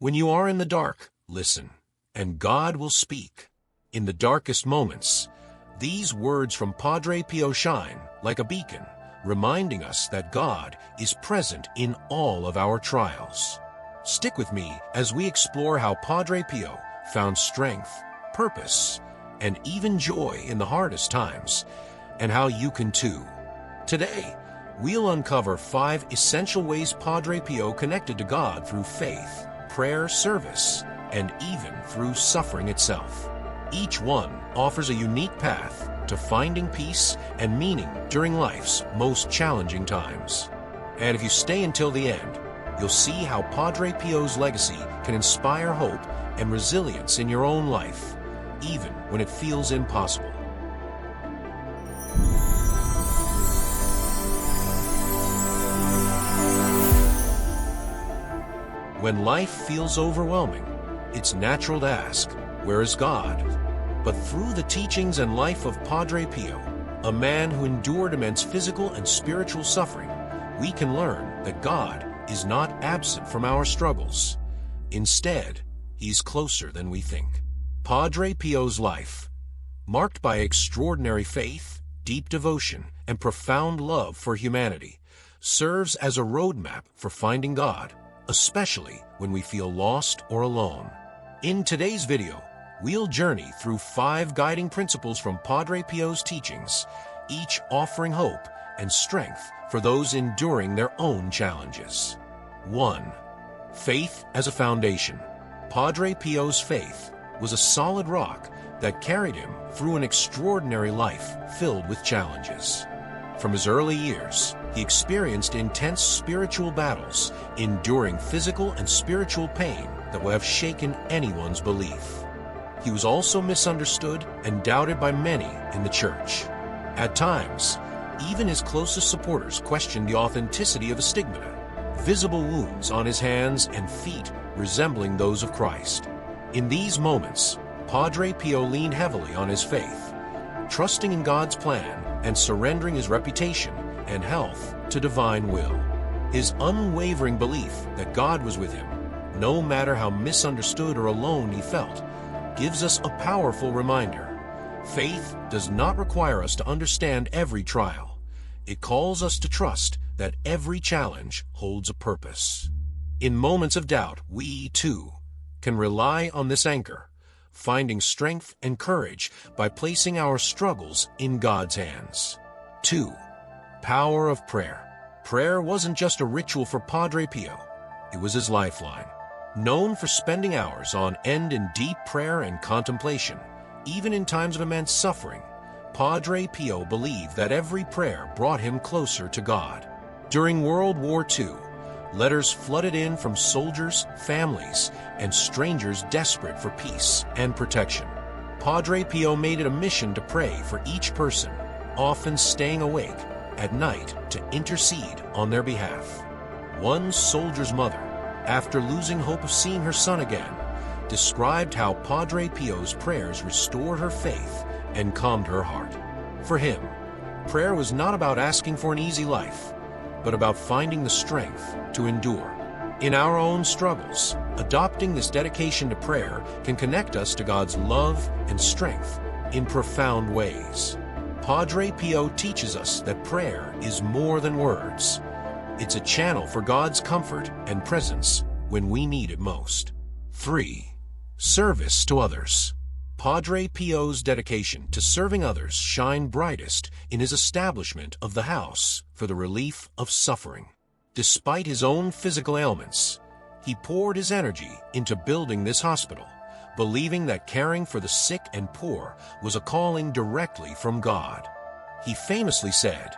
When you are in the dark, listen, and God will speak. In the darkest moments, these words from Padre Pio shine like a beacon, reminding us that God is present in all of our trials. Stick with me as we explore how Padre Pio found strength, purpose, and even joy in the hardest times, and how you can too. Today, we'll uncover 5 essential ways Padre Pio connected to God through faith, prayer, service, and even through suffering itself. Each one offers a unique path to finding peace and meaning during life's most challenging times. And if you stay until the end, you'll see how Padre Pio's legacy can inspire hope and resilience in your own life, even when it feels impossible. When life feels overwhelming, it's natural to ask, where is God? But through the teachings and life of Padre Pio, a man who endured immense physical and spiritual suffering, we can learn that God is not absent from our struggles. Instead, he's closer than we think. Padre Pio's life, marked by extraordinary faith, deep devotion, and profound love for humanity, serves as a roadmap for finding God, especially when we feel lost or alone. In today's video, we'll journey through 5 guiding principles from Padre Pio's teachings, each offering hope and strength for those enduring their own challenges. 1. Faith as a foundation. Padre Pio's faith was a solid rock that carried him through an extraordinary life filled with challenges. From his early years, he experienced intense spiritual battles, enduring physical and spiritual pain that will have shaken anyone's belief. He was also misunderstood and doubted by many in the church. At times, even his closest supporters questioned the authenticity of his stigmata, visible wounds on his hands and feet resembling those of Christ. In these moments, Padre Pio leaned heavily on his faith, trusting in God's plan and surrendering his reputation and health to divine will. His unwavering belief that God was with him, no matter how misunderstood or alone he felt, gives us a powerful reminder. Faith does not require us to understand every trial. It calls us to trust that every challenge holds a purpose. In moments of doubt, we, too, can rely on this anchor, finding strength and courage by placing our struggles in God's hands. 2. Power of prayer. Prayer wasn't just a ritual for Padre Pio. It was his lifeline. Known for spending hours on end in deep prayer and contemplation, even in times of immense suffering, Padre Pio believed that every prayer brought him closer to God. During World War II, letters flooded in from soldiers, families, and strangers desperate for peace and protection. Padre Pio made it a mission to pray for each person, often staying awake at night to intercede on their behalf. One soldier's mother, after losing hope of seeing her son again, described how Padre Pio's prayers restored her faith and calmed her heart. For him, prayer was not about asking for an easy life, but about finding the strength to endure. In our own struggles, adopting this dedication to prayer can connect us to God's love and strength in profound ways. Padre Pio teaches us that prayer is more than words. It's a channel for God's comfort and presence when we need it most. 3. Service to others. Padre Pio's dedication to serving others shined brightest in his establishment of the House for the Relief of Suffering. Despite his own physical ailments, he poured his energy into building this hospital, believing that caring for the sick and poor was a calling directly from God. He famously said,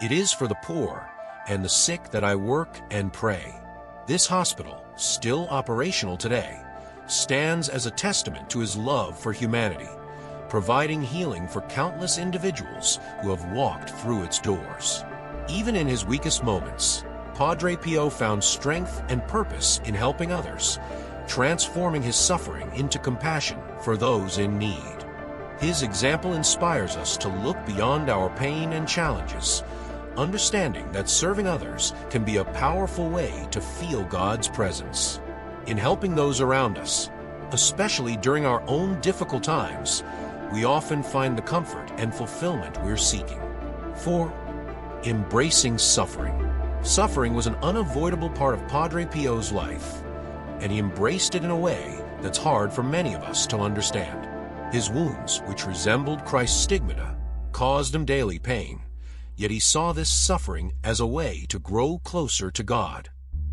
"It is for the poor and the sick that I work and pray." This hospital, still operational today, stands as a testament to his love for humanity, providing healing for countless individuals who have walked through its doors. Even in his weakest moments, Padre Pio found strength and purpose in helping others, transforming his suffering into compassion for those in need. His example inspires us to look beyond our pain and challenges, understanding that serving others can be a powerful way to feel God's presence. In helping those around us, especially during our own difficult times, we often find the comfort and fulfillment we're seeking. 4. Embracing suffering. Suffering was an unavoidable part of Padre Pio's life, and he embraced it in a way that's hard for many of us to understand. His wounds, which resembled Christ's stigmata, caused him daily pain, yet he saw this suffering as a way to grow closer to God.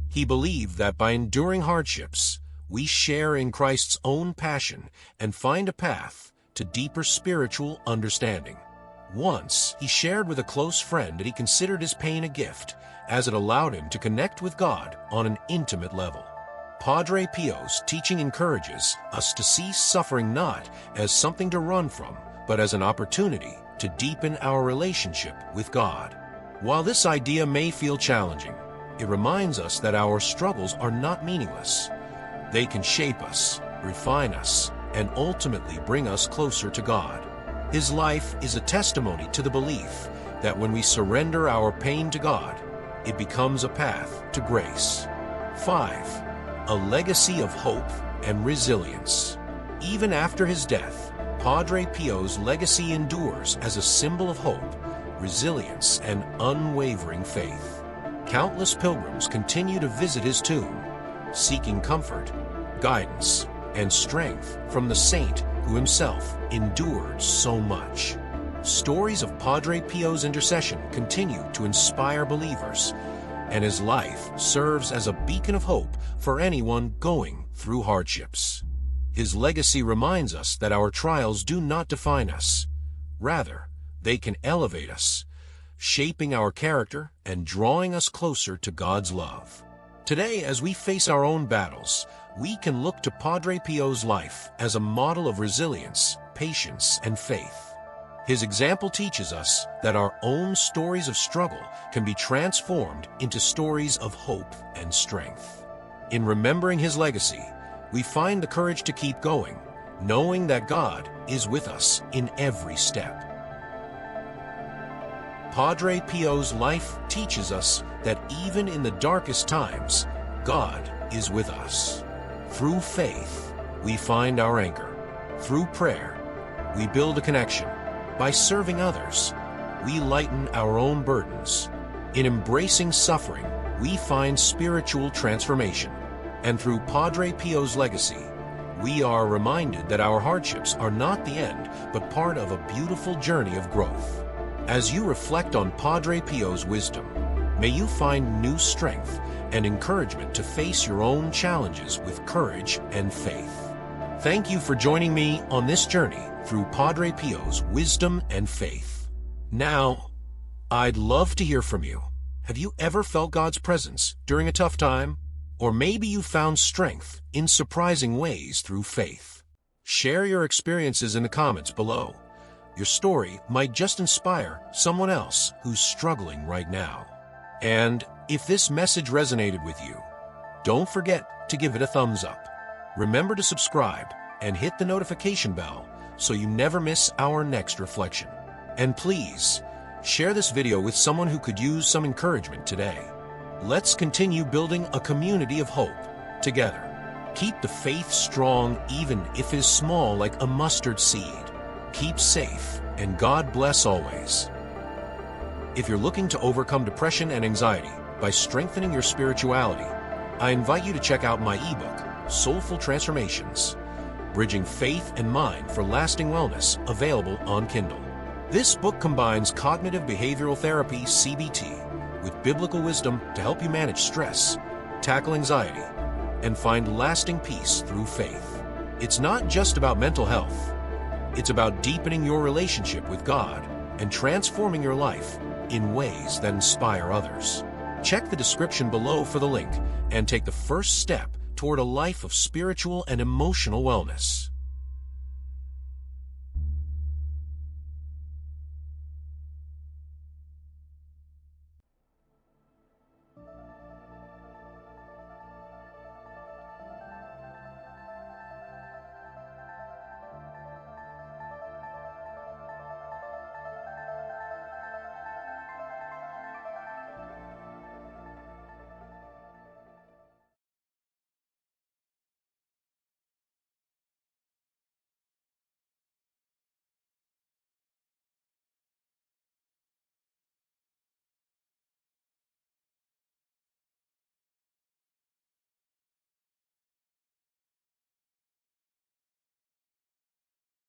He believed that by enduring hardships, we share in Christ's own passion and find a path to deeper spiritual understanding. Once, he shared with a close friend that he considered his pain a gift, as it allowed him to connect with God on an intimate level. Padre Pio's teaching encourages us to see suffering not as something to run from, but as an opportunity to deepen our relationship with God. While this idea may feel challenging, it reminds us that our struggles are not meaningless. They can shape us, refine us, and ultimately bring us closer to God. His life is a testimony to the belief that when we surrender our pain to God, it becomes a path to grace. 5. A legacy of hope and resilience. Even after his death, Padre Pio's legacy endures as a symbol of hope, resilience, and unwavering faith. Countless pilgrims continue to visit his tomb, seeking comfort, guidance, and strength from the saint who himself endured so much. Stories of Padre Pio's intercession continue to inspire believers, and his life serves as a beacon of hope for anyone going through hardships. His legacy reminds us that our trials do not define us. Rather, they can elevate us, shaping our character and drawing us closer to God's love. Today, as we face our own battles, we can look to Padre Pio's life as a model of resilience, patience, and faith. His example teaches us that our own stories of struggle can be transformed into stories of hope and strength. In remembering his legacy, we find the courage to keep going, knowing that God is with us in every step. Padre Pio's life teaches us that even in the darkest times, God is with us. Through faith, we find our anchor. Through prayer, we build a connection. By serving others, we lighten our own burdens. In embracing suffering, we find spiritual transformation. And through Padre Pio's legacy, we are reminded that our hardships are not the end, but part of a beautiful journey of growth. As you reflect on Padre Pio's wisdom, may you find new strength and encouragement to face your own challenges with courage and faith. Thank you for joining me on this journey through Padre Pio's wisdom and faith. Now, I'd love to hear from you. Have you ever felt God's presence during a tough time? Or maybe you found strength in surprising ways through faith. Share your experiences in the comments below. Your story might just inspire someone else who's struggling right now. And if this message resonated with you, don't forget to give it a thumbs up. Remember to subscribe and hit the notification bell so you never miss our next reflection. And please, share this video with someone who could use some encouragement today. Let's continue building a community of hope together. Keep the faith strong even if it is small like a mustard seed. Keep safe, and God bless always. If you're looking to overcome depression and anxiety by strengthening your spirituality, I invite you to check out my ebook, Soulful Transformations, Bridging Faith and Mind for Lasting Wellness, available on Kindle. This book combines cognitive behavioral therapy, CBT, with biblical wisdom to help you manage stress, tackle anxiety, and find lasting peace through faith. It's not just about mental health. It's about deepening your relationship with God and transforming your life in ways that inspire others. Check the description below for the link and take the first step toward a life of spiritual and emotional wellness.